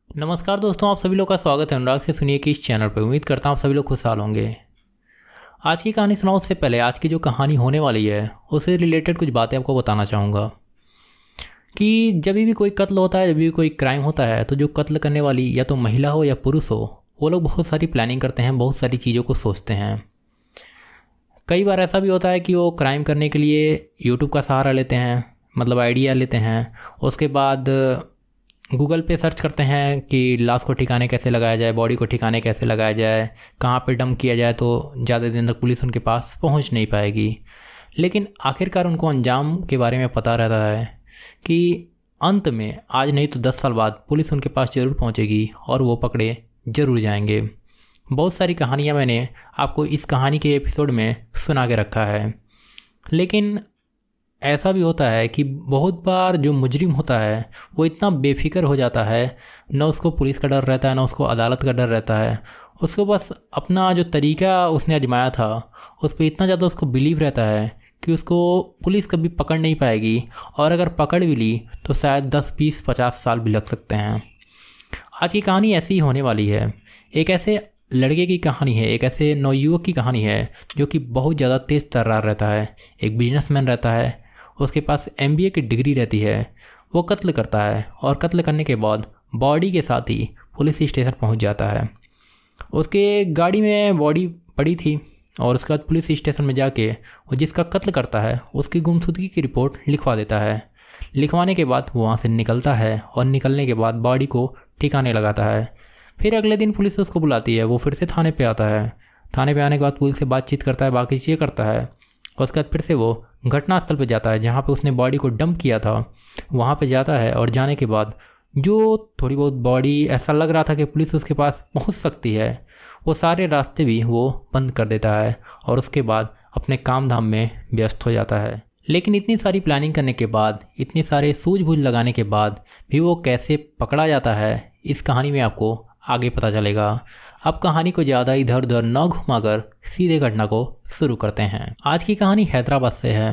नमस्कार दोस्तों, आप सभी लोग का स्वागत है अनुराग से सुनिए कि इस चैनल पर। उम्मीद करता हूँ आप सभी लोग खुशहाल होंगे। आज की कहानी सुनाओ उससे पहले आज की जो कहानी होने वाली है उससे रिलेटेड कुछ बातें आपको बताना चाहूँगा कि जब भी कोई कत्ल होता है, जब भी कोई क्राइम होता है, तो जो कत्ल करने वाली या तो महिला हो या पुरुष हो, वो लोग बहुत सारी प्लानिंग करते हैं, बहुत सारी चीज़ों को सोचते हैं। कई बार ऐसा भी होता है कि वो क्राइम करने के लिए यूट्यूब का सहारा लेते हैं, मतलब आइडिया लेते हैं। उसके बाद गूगल पे सर्च करते हैं कि लाश को ठिकाने कैसे लगाया जाए, बॉडी को ठिकाने कैसे लगाया जाए, कहाँ पे डंप किया जाए तो ज़्यादा दिन तक पुलिस उनके पास पहुंच नहीं पाएगी। लेकिन आखिरकार उनको अंजाम के बारे में पता रहता है कि अंत में आज नहीं तो 10 साल बाद पुलिस उनके पास ज़रूर पहुंचेगी और वो पकड़े ज़रूर जाएंगे। बहुत सारी कहानियाँ मैंने आपको इस कहानी के एपिसोड में सुना के रखा है, लेकिन ऐसा भी होता है कि बहुत बार जो मुजरिम होता है वो इतना बेफिक्र हो जाता है, न उसको पुलिस का डर रहता है न उसको अदालत का डर रहता है। उसको बस अपना जो तरीका उसने आजमाया था उस पर इतना ज़्यादा उसको बिलीव रहता है कि उसको पुलिस कभी पकड़ नहीं पाएगी, और अगर पकड़ भी ली तो शायद 10, 20, 50 साल भी लग सकते हैं। आज की कहानी ऐसी ही होने वाली है। एक ऐसे लड़के की कहानी है, एक ऐसे नवयुवक की कहानी है जो कि बहुत ज़्यादा तेज़ तर्रार रहता है, एक बिजनेसमैन रहता है, उसके पास MBA की डिग्री रहती है। वो कत्ल करता है और कत्ल करने के बाद बॉडी के साथ ही पुलिस स्टेशन पहुंच जाता है। उसके गाड़ी में बॉडी पड़ी थी और उसके बाद पुलिस स्टेशन में जाके वो जिसका कत्ल करता है उसकी गुमशुदगी की रिपोर्ट लिखवा देता है। लिखवाने के बाद वो वहाँ से निकलता है और निकलने के बाद बॉडी को ठिकाने लगाता है। फिर अगले दिन पुलिस उसको बुलाती है, वो फिर से थाने पे आता है। थाने पे आने के बाद पुलिस से बातचीत करता है, बाकी चीज़ें करता है। उसके बाद फिर से वो घटनास्थल पे जाता है जहाँ पे उसने बॉडी को डंप किया था, वहाँ पे जाता है। और जाने के बाद जो थोड़ी बहुत बॉडी ऐसा लग रहा था कि पुलिस उसके पास पहुँच सकती है, वो सारे रास्ते भी वो बंद कर देता है और उसके बाद अपने काम धाम में व्यस्त हो जाता है। लेकिन इतनी सारी प्लानिंग करने के बाद, इतने सारे सूझबूझ लगाने के बाद भी वो कैसे पकड़ा जाता है, इस कहानी में आपको आगे पता चलेगा। अब कहानी को ज़्यादा इधर उधर न घुमाकर सीधे घटना को शुरू करते हैं। आज की कहानी हैदराबाद से है।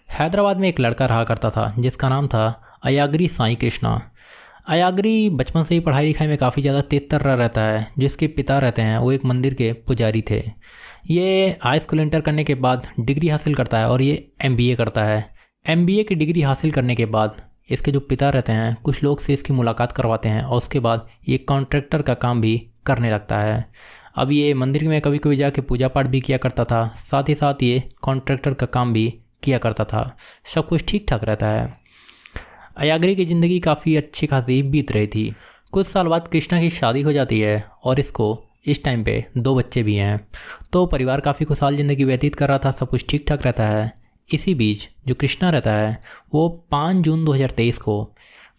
हैदराबाद में एक लड़का रहा करता था जिसका नाम था अयाग्री साई कृष्णा। अयाग्री बचपन से ही पढ़ाई लिखाई में काफ़ी ज़्यादा तेज तर्रा रहता है। जिसके पिता रहते हैं वो एक मंदिर के पुजारी थे। ये हाई स्कूल इंटर करने के बाद डिग्री हासिल करता है और ये MBA करता है। MBA की डिग्री हासिल करने के बाद इसके जो पिता रहते हैं कुछ लोग से इसकी मुलाकात करवाते हैं और उसके बाद ये कॉन्ट्रैक्टर का काम भी करने लगता है। अब ये मंदिर में कभी कभी जाके पूजा पाठ भी किया करता था, साथ ही साथ ये कॉन्ट्रैक्टर का काम भी किया करता था। सब कुछ ठीक ठाक रहता है। अयाग्री की ज़िंदगी काफ़ी अच्छी खासी बीत रही थी। कुछ साल बाद कृष्णा की शादी हो जाती है और इसको इस टाइम पे 2 बच्चे भी हैं। तो परिवार काफ़ी खुशहाल ज़िंदगी व्यतीत कर रहा था, सब कुछ ठीक ठाक रहता है। इसी बीच जो कृष्णा रहता है वो 5 जून 2023 को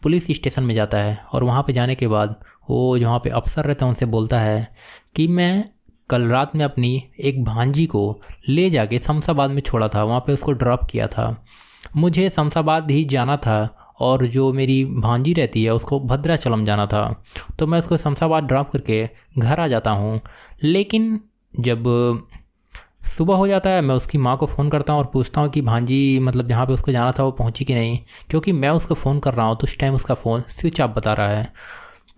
पुलिस स्टेशन में जाता है और वहाँ पे जाने के बाद वो जहाँ पे अफसर रहते हैं उनसे बोलता है कि मैं कल रात में अपनी एक भांजी को ले जाके शमशाबाद में छोड़ा था, वहाँ पे उसको ड्रॉप किया था। मुझे शमशाबाद ही जाना था और जो मेरी भांजी रहती है उसको भद्राचलम जाना था, तो मैं उसको शमशाबाद ड्रॉप करके घर आ जाता हूँ। लेकिन जब सुबह हो जाता है मैं उसकी माँ को फ़ोन करता हूँ और पूछता हूँ कि भांजी मतलब जहाँ पे उसको जाना था वो पहुँची कि नहीं, क्योंकि मैं उसको फ़ोन कर रहा हूँ तो उस टाइम उसका फ़ोन स्विच ऑफ बता रहा है।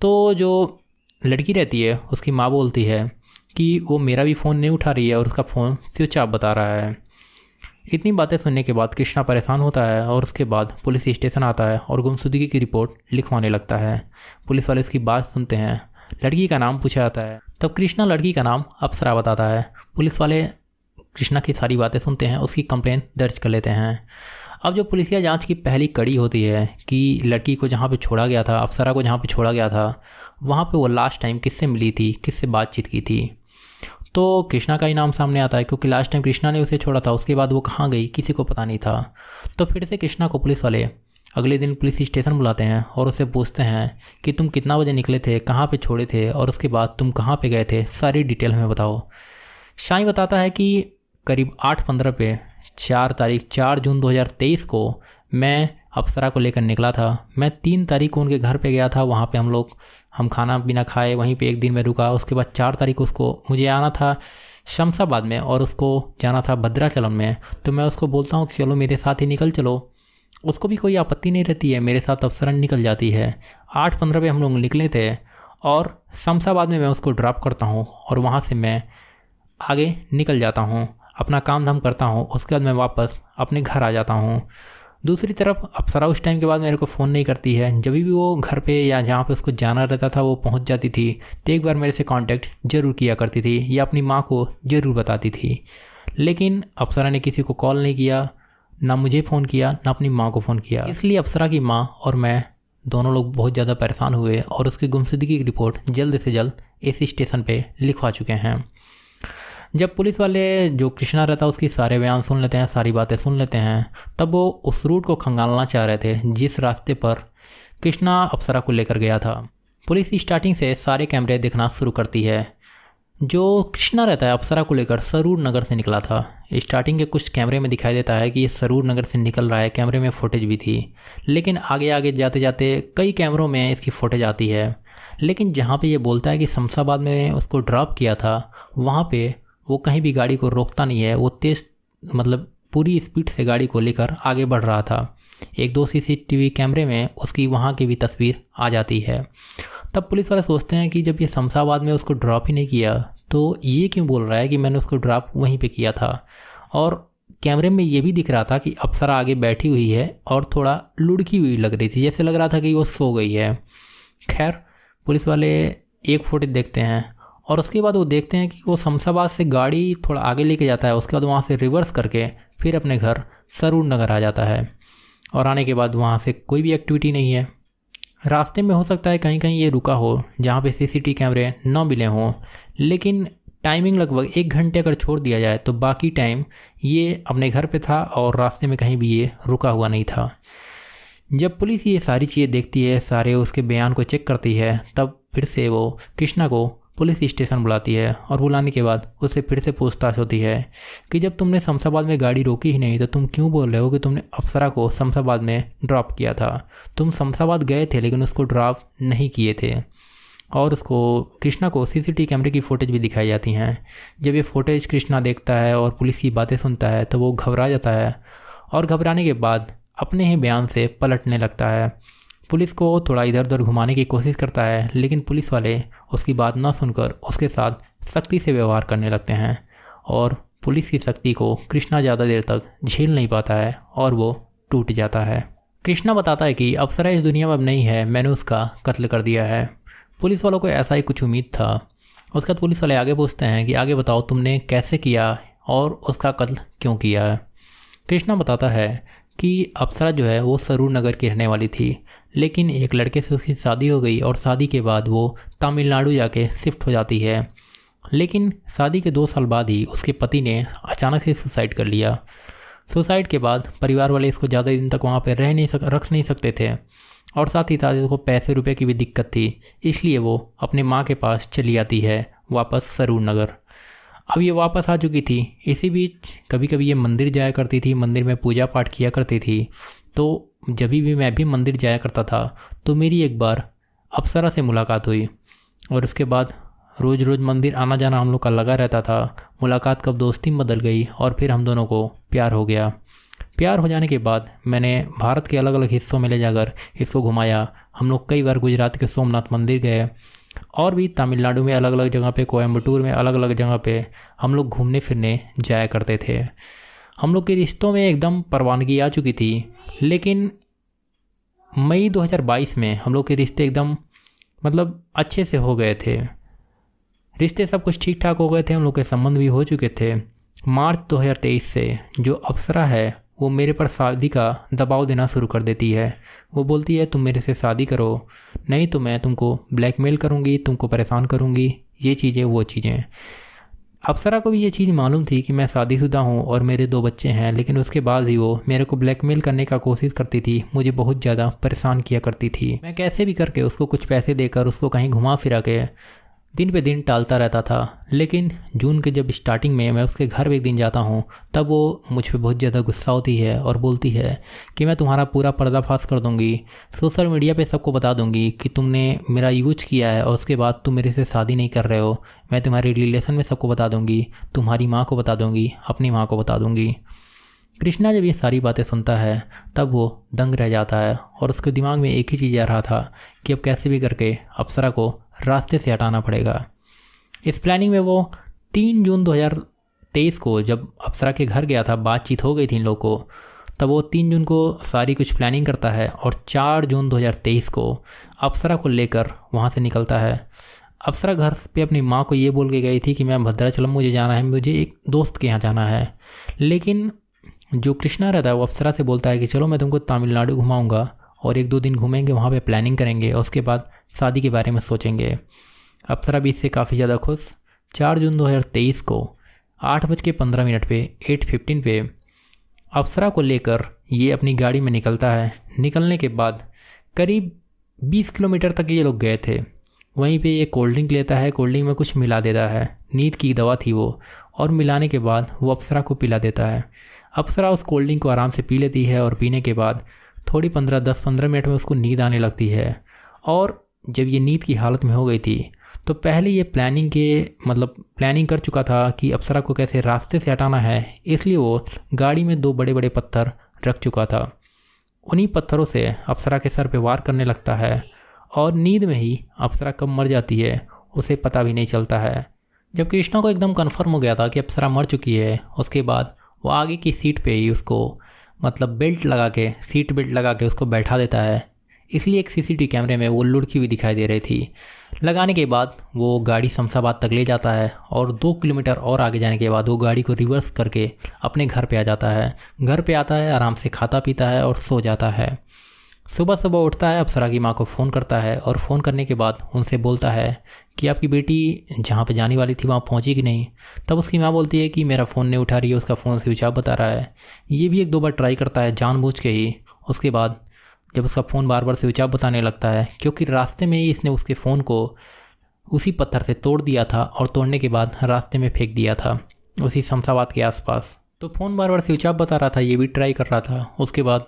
तो जो लड़की रहती है उसकी माँ बोलती है कि वो मेरा भी फ़ोन नहीं उठा रही है और उसका फ़ोन स्विच ऑफ बता रहा है। इतनी बातें सुनने के बाद कृष्णा परेशान होता है और उसके बाद पुलिस स्टेशन आता है और गुमशुदगी की रिपोर्ट लिखवाने लगता है। पुलिस वाले इसकी बात सुनते हैं, लड़की का नाम पूछा जाता है, तब कृष्णा लड़की का नाम अप्सरा बताता है। पुलिस वाले कृष्णा की सारी बातें सुनते हैं, उसकी कंप्लेंट दर्ज कर लेते हैं। अब जो पुलिसिया जांच की पहली कड़ी होती है कि लड़की को जहाँ पे छोड़ा गया था, अप्सरा को जहाँ पे छोड़ा गया था, वहाँ पे वो लास्ट टाइम किससे मिली थी, किससे बातचीत की थी। तो कृष्णा का ही नाम सामने आता है क्योंकि लास्ट टाइम कृष्णा ने उसे छोड़ा था, उसके बाद वो कहाँ गई किसी को पता नहीं था। तो फिर से कृष्णा को पुलिस वाले अगले दिन पुलिस स्टेशन बुलाते हैं और उससे पूछते हैं कि तुम कितना बजे निकले थे, कहाँ पे छोड़े थे और उसके बाद तुम कहाँ पे गए थे, सारी डिटेल हमें बताओ। शाही बताता है कि करीब 8:15 पे 4 जून 2023 को मैं अप्सरा को लेकर निकला था। मैं 3 तारीख को उनके घर पे गया था, वहाँ पे हम खाना पीना खाए, वहीं पे एक दिन में रुका। उसके बाद 4 तारीख को उसको मुझे आना था शमशाबाद में और उसको जाना था भद्राचलम में। तो मैं उसको बोलता हूँ कि चलो मेरे साथ ही निकल चलो, उसको भी कोई आपत्ति नहीं रहती है, मेरे साथ अप्सरा निकल जाती है। 8:15 पे हम लोग निकले थे और शमशाबाद में मैं उसको ड्रॉप करता हूँ और वहाँ से मैं आगे निकल जाता हूँ, अपना काम धाम करता हूँ। उसके बाद मैं वापस अपने घर आ जाता हूँ। दूसरी तरफ अप्सरा उस टाइम के बाद मेरे को फ़ोन नहीं करती है। जब भी वो घर पे या जहाँ पे उसको जाना रहता था वो पहुँच जाती थी तो एक बार मेरे से कांटेक्ट ज़रूर किया करती थी या अपनी माँ को ज़रूर बताती थी। लेकिन अप्सरा ने किसी को कॉल नहीं किया, ना मुझे फ़ोन किया, ना अपनी माँ को फ़ोन किया। इसलिए अप्सरा की माँ और मैं दोनों लोग बहुत ज़्यादा परेशान हुए और उसकी गुमशुदगी की रिपोर्ट जल्द से जल्द एसी स्टेशन पे लिखवा चुके हैं। जब पुलिस वाले जो कृष्णा रहता है उसकी सारे बयान सुन लेते हैं, सारी बातें सुन लेते हैं, तब वो उस रूट को खंगालना चाह रहे थे जिस रास्ते पर कृष्णा अप्सरा को लेकर गया था। पुलिस स्टार्टिंग से सारे कैमरे देखना शुरू करती है। जो कृष्णा रहता है अप्सरा को लेकर सरूर नगर से निकला था। स्टार्टिंग के कुछ कैमरे में दिखाई देता है कि ये सरूर नगर से निकल रहा है, कैमरे में फुटेज भी थी। लेकिन आगे आगे जाते जाते कई कैमरों में इसकी फुटेज आती है। लेकिन जहाँ पे ये बोलता है कि शमशाबाद में उसको ड्रॉप किया था, वहाँ पे वो कहीं भी गाड़ी को रोकता नहीं है। वो तेज़ मतलब पूरी स्पीड से गाड़ी को लेकर आगे बढ़ रहा था। एक दो सीसीटीवी कैमरे में उसकी वहाँ की भी तस्वीर आ जाती है। तब पुलिस वाले सोचते हैं कि जब ये शमशाबाद में उसको ड्रॉप ही नहीं किया तो ये क्यों बोल रहा है कि मैंने उसको ड्रॉप वहीं पे किया था। और कैमरे में ये भी दिख रहा था कि अप्सरा आगे बैठी हुई है और थोड़ा लुढ़की हुई लग रही थी, जैसे लग रहा था कि वो सो गई है। खैर पुलिस वाले एक फुटेज देखते हैं और उसके बाद वो देखते हैं कि वो शमशाबाद से गाड़ी थोड़ा आगे लेके जाता है। उसके बाद वहाँ से रिवर्स करके फिर अपने घर सरूर नगर आ जाता है और आने के बाद वहाँ से कोई भी एक्टिविटी नहीं है। रास्ते में हो सकता है कहीं कहीं ये रुका हो जहाँ पे सीसीटीवी कैमरे न मिले हों, लेकिन टाइमिंग लगभग 1 घंटे अगर छोड़ दिया जाए तो बाकी टाइम ये अपने घर पे था और रास्ते में कहीं भी ये रुका हुआ नहीं था। जब पुलिस ये सारी चीज़ें देखती है, सारे उसके बयान को चेक करती है, तब फिर से वो कृष्णा को पुलिस स्टेशन बुलाती है और बुलाने के बाद उससे फिर से पूछताछ होती है कि जब तुमने शमशाबाद में गाड़ी रोकी ही नहीं तो तुम क्यों बोल रहे हो कि तुमने अप्सरा को शमशाबाद में ड्रॉप किया था। तुम शमशाबाद गए थे लेकिन उसको ड्रॉप नहीं किए थे। और उसको कृष्णा को सीसीटीवी कैमरे की फ़ोटेज भी दिखाई जाती हैं। जब ये फ़ोटेज कृष्णा देखता है और पुलिस की बातें सुनता है तो वो घबरा जाता है और घबराने के बाद अपने ही बयान से पलटने लगता है। पुलिस को थोड़ा इधर उधर घुमाने की कोशिश करता है, लेकिन पुलिस वाले उसकी बात ना सुनकर उसके साथ सख्ती से व्यवहार करने लगते हैं और पुलिस की सख्ती को कृष्णा ज़्यादा देर तक झेल नहीं पाता है और वो टूट जाता है। कृष्णा बताता है कि अप्सरा इस दुनिया में अब नहीं है, मैंने उसका कत्ल कर दिया है। पुलिस वालों को ऐसा ही कुछ उम्मीद था। उसके बाद पुलिस वाले आगे पूछते हैं कि आगे बताओ तुमने कैसे किया और उसका कत्ल क्यों किया है। कृष्णा बताता है कि अप्सरा जो है वो सरूर नगर की रहने वाली थी, लेकिन एक लड़के से उसकी शादी हो गई और शादी के बाद वो तमिलनाडु जाके शिफ्ट हो जाती है। लेकिन शादी के 2 साल बाद ही उसके पति ने अचानक से सुसाइड कर लिया। सुसाइड के बाद परिवार वाले इसको ज़्यादा दिन तक वहाँ पर रख नहीं सकते थे और साथ ही साथ इसको पैसे रुपए की भी दिक्कत थी, इसलिए वो अपने माँ के पास चली आती है वापस सरूर नगर। अब ये वापस आ चुकी थी। इसी बीच कभी कभी ये मंदिर जाया करती थी, मंदिर में पूजा पाठ किया करती थी। तो जब भी मैं भी मंदिर जाया करता था तो मेरी एक बार अप्सरा से मुलाकात हुई और उसके बाद रोज़ रोज़ मंदिर आना जाना हम लोग का लगा रहता था। मुलाकात कब दोस्ती में बदल गई और फिर हम दोनों को प्यार हो गया। प्यार हो जाने के बाद मैंने भारत के अलग अलग हिस्सों में ले जाकर इसको घुमाया। हम लोग कई बार गुजरात के सोमनाथ मंदिर गए और भी तमिलनाडु में अलग अलग जगह पे, कोयम्बटूर में अलग अलग जगह पे हम लोग घूमने फिरने जाया करते थे। हम लोग के रिश्तों में एकदम परवानगी आ चुकी थी। लेकिन मई 2022 में हम लोग के रिश्ते एकदम मतलब अच्छे से हो गए थे। रिश्ते सब कुछ ठीक ठाक हो गए थे, हम लोग के संबंध भी हो चुके थे। मार्च 2023 से जो अप्सरा है वो मेरे पर शादी का दबाव देना शुरू कर देती है। वो बोलती है तुम मेरे से शादी करो, नहीं तो मैं तुमको ब्लैकमेल करूँगी, तुमको परेशान करूँगी, ये चीज़ें वो चीज़ें। अप्सरा को भी ये चीज़ मालूम थी कि मैं शादीशुदा हूँ और मेरे 2 बच्चे हैं, लेकिन उसके बाद भी वो मेरे को ब्लैकमेल करने का कोशिश करती थी, मुझे बहुत ज़्यादा परेशान किया करती थी। मैं कैसे भी करके उसको कुछ पैसे देकर उसको कहीं घुमा फिरा के दिन पे दिन टालता रहता था। लेकिन जून के जब स्टार्टिंग में मैं उसके घर एक दिन जाता हूँ तब वो मुझ पर बहुत ज़्यादा गुस्सा होती है और बोलती है कि मैं तुम्हारा पूरा पर्दाफाश कर दूँगी, सोशल मीडिया पे सबको बता दूँगी कि तुमने मेरा यूज किया है और उसके बाद तुम मेरे से शादी नहीं कर रहे हो। मैं तुम्हारे रिलेशन में सबको बता दूँगी, तुम्हारी माँ को बता दूँगी, अपनी माँ को बता दूँगी। कृष्णा जब ये सारी बातें सुनता है तब वो दंग रह जाता है और उसके दिमाग में एक ही चीज़ आ रहा था कि अब कैसे भी करके अप्सरा को रास्ते से हटाना पड़ेगा। इस प्लानिंग में वो 3 जून 2023 को जब अप्सरा के घर गया था, बातचीत हो गई थी इन लोगों को, तब वो 3 जून को सारी कुछ प्लानिंग करता है और 4 जून 2023 को अप्सरा को लेकर वहाँ से निकलता है। अप्सरा घर पे अपनी माँ को ये बोल के गई थी कि मैं भद्राचलम मुझे जाना है, मुझे एक दोस्त के यहाँ जाना है। लेकिन जो कृष्णा रहता है वो अप्सरा से बोलता है कि चलो मैं तुमको तमिलनाडु घुमाऊँगा और 1-2 दिन घूमेंगे, वहाँ पे प्लानिंग करेंगे और उसके बाद शादी के बारे में सोचेंगे। अप्सरा भी इससे काफ़ी ज़्यादा खुश। 4 जून 2023 को 8:15 पे 8:15 पे अप्सरा को लेकर ये अपनी गाड़ी में निकलता है। निकलने के बाद करीब 20 किलोमीटर तक ये लोग गए थे। वहीं पे ये कोल्ड ड्रिंक लेता है, कोल्ड ड्रिंक में कुछ मिला देता है, नींद की दवा थी वो, और मिलाने के बाद वो अप्सरा को पिला देता है। अप्सरा उस कोल्ड ड्रिंक को आराम से पी लेती है और पीने के बाद थोड़ी 10-15 मिनट में उसको नींद आने लगती है। और जब ये नींद की हालत में हो गई थी तो पहले ये प्लानिंग कर चुका था कि अप्सरा को कैसे रास्ते से हटाना है, इसलिए वो गाड़ी में 2 बड़े बड़े पत्थर रख चुका था। उन्हीं पत्थरों से अप्सरा के सर पे वार करने लगता है और नींद में ही अप्सरा कब मर जाती है उसे पता भी नहीं चलता है। जब कृष्णा को एकदम कन्फर्म हो गया था कि अप्सरा मर चुकी है, उसके बाद वो आगे की सीट पे ही उसको सीट बेल्ट लगा के उसको बैठा देता है। इसलिए एक सीसीटीवी कैमरे में वो लुढ़की हुई दिखाई दे रही थी। लगाने के बाद वो गाड़ी शमशाबाद तक ले जाता है और 2 किलोमीटर और आगे जाने के बाद वो गाड़ी को रिवर्स करके अपने घर पे आ जाता है। घर पे आता है, आराम से खाता पीता है और सो जाता है। सुबह सुबह उठता है, अप्सरा की माँ को फ़ोन करता है और फ़ोन करने के बाद उनसे बोलता है कि आपकी बेटी जहाँ पे जाने वाली थी वहाँ पहुँची कि नहीं। तब उसकी माँ बोलती है कि मेरा फ़ोन नहीं उठा रही है, उसका फ़ोन स्विच ऑफ बता रहा है। ये भी 1-2 बार ट्राई करता है जानबूझ के ही। उसके बाद जब उसका फ़ोन बार बार स्विच ऑफ बताने लगता है, क्योंकि रास्ते में ही इसने उसके फ़ोन को उसी पत्थर से तोड़ दिया था और तोड़ने के बाद रास्ते में फेंक दिया था उसी शमशाबाद के आसपास। तो फ़ोन बार बार स्विच ऑफ बता रहा था, ये भी ट्राई कर रहा था। उसके बाद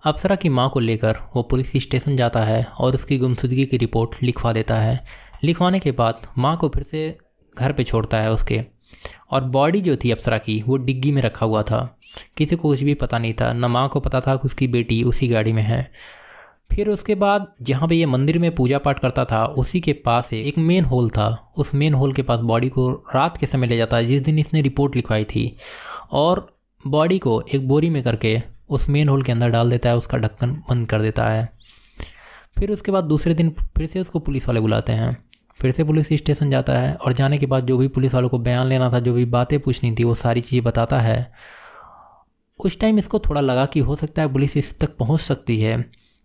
अप्सरा की माँ को लेकर वो पुलिस स्टेशन जाता है और उसकी गुमशुदगी की रिपोर्ट लिखवा देता है। लिखवाने के बाद माँ को फिर से घर पे छोड़ता है उसके, और बॉडी जो थी अप्सरा की वो डिग्गी में रखा हुआ था। किसी को कुछ भी पता नहीं था, न माँ को पता था कि उसकी बेटी उसी गाड़ी में है। फिर उसके बाद जहाँ पे ये मंदिर में पूजा पाठ करता था उसी के पास एक मेन होल था। उस मेन होल के पास बॉडी को रात के समय ले जाता है जिस दिन इसने रिपोर्ट लिखवाई थी, और बॉडी को एक बोरी में करके उस मेन होल के अंदर डाल देता है, उसका ढक्कन बंद कर देता है। फिर उसके बाद दूसरे दिन फिर से उसको पुलिस वाले बुलाते हैं। फिर से पुलिस स्टेशन जाता है और जाने के बाद जो भी पुलिस वालों को बयान लेना था, जो भी बातें पूछनी थी, वो सारी चीज़ें बताता है। उस टाइम इसको थोड़ा लगा कि हो सकता है पुलिस इस तक पहुंच सकती है।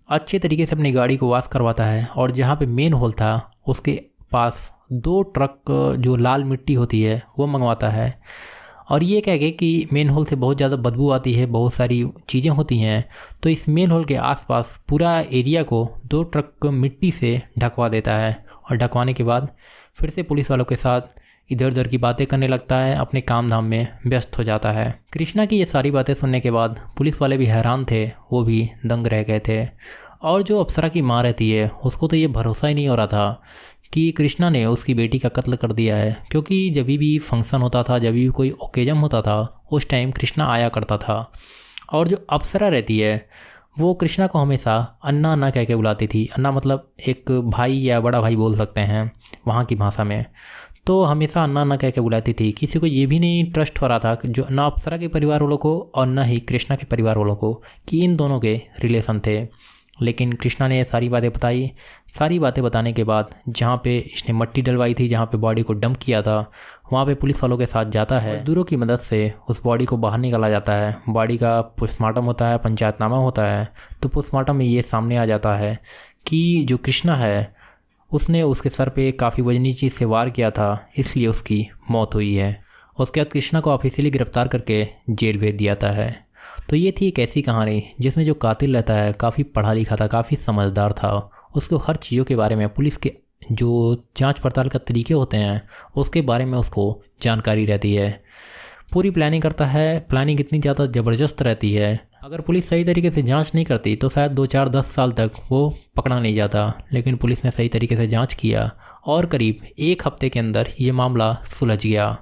अच्छे तरीके से अपनी गाड़ी को वॉश करवाता है और जहाँ पे मेन होल था उसके पास 2 ट्रक जो लाल मिट्टी होती है वो मंगवाता है, और ये कह के कि मेन होल से बहुत ज़्यादा बदबू आती है, बहुत सारी चीज़ें होती हैं, तो इस मेन होल के आसपास पूरा एरिया को 2 ट्रक मिट्टी से ढकवा देता है। और ढकवाने के बाद फिर से पुलिस वालों के साथ इधर उधर की बातें करने लगता है, अपने काम धाम में व्यस्त हो जाता है। कृष्णा की ये सारी बातें सुनने के बाद पुलिस वाले भी हैरान थे, वो भी दंग रह गए थे। और जो अप्सरा की माँ रहती है उसको तो ये भरोसा ही नहीं हो रहा था कि कृष्णा ने उसकी बेटी का कत्ल कर दिया है, क्योंकि जब भी फंक्शन होता था, जब भी कोई ओकेजन होता था, उस टाइम कृष्णा आया करता था। और जो अप्सरा रहती है वो कृष्णा को हमेशा अन्ना अन्ना कह के बुलाती थी। अन्ना मतलब एक भाई या बड़ा भाई बोल सकते हैं वहाँ की भाषा में। तो हमेशा अन्ना अन्ना कह के बुलाती थी। किसी को ये भी नहीं ट्रस्ट हो रहा था जो ना अप्सरा के परिवार वालों को और ना ही कृष्णा के परिवार वालों को कि इन दोनों के रिलेशन थे। लेकिन कृष्णा ने सारी बातें बताई। सारी बातें बताने के बाद जहाँ पे इसने मट्टी डलवाई थी, जहाँ पे बॉडी को डंप किया था, वहाँ पे पुलिस वालों के साथ जाता है। मजदूरों की मदद से उस बॉडी को बाहर निकाला जाता है। बॉडी का पोस्टमार्टम होता है, पंचायतनामा होता है। तो पोस्टमार्टम में ये सामने आ जाता है कि जो कृष्णा है उसने उसके सर पे काफ़ी वजनी चीज़ से वार किया था, इसलिए उसकी मौत हुई है। उसके बाद कृष्णा को ऑफिशियली गिरफ्तार करके जेल भेज दिया जाता है। तो ये थी एक ऐसी कहानी जिसमें जो कातिल रहता है काफ़ी पढ़ा लिखा था, काफ़ी समझदार था। उसको हर चीज़ों के बारे में, पुलिस के जो जांच पड़ताल का तरीके होते हैं उसके बारे में उसको जानकारी रहती है। पूरी प्लानिंग करता है। प्लानिंग इतनी ज़्यादा ज़बरदस्त रहती है, अगर पुलिस सही तरीके से जांच नहीं करती तो शायद 2-4-10 साल तक वो पकड़ा नहीं जाता। लेकिन पुलिस ने सही तरीके से जांच किया और करीब 1 हफ्ते के अंदर ये मामला सुलझ गया।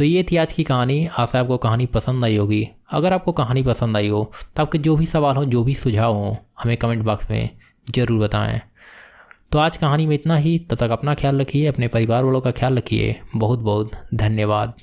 तो ये थी आज की कहानी। आशा है आपको कहानी पसंद आई होगी। अगर आपको कहानी पसंद आई हो तो आपके जो भी सवाल हो, जो भी सुझाव हो, हमें कमेंट बॉक्स में ज़रूर बताएं। तो आज कहानी में इतना ही। तब तक अपना ख्याल रखिए, अपने परिवार वालों का ख्याल रखिए। बहुत बहुत धन्यवाद।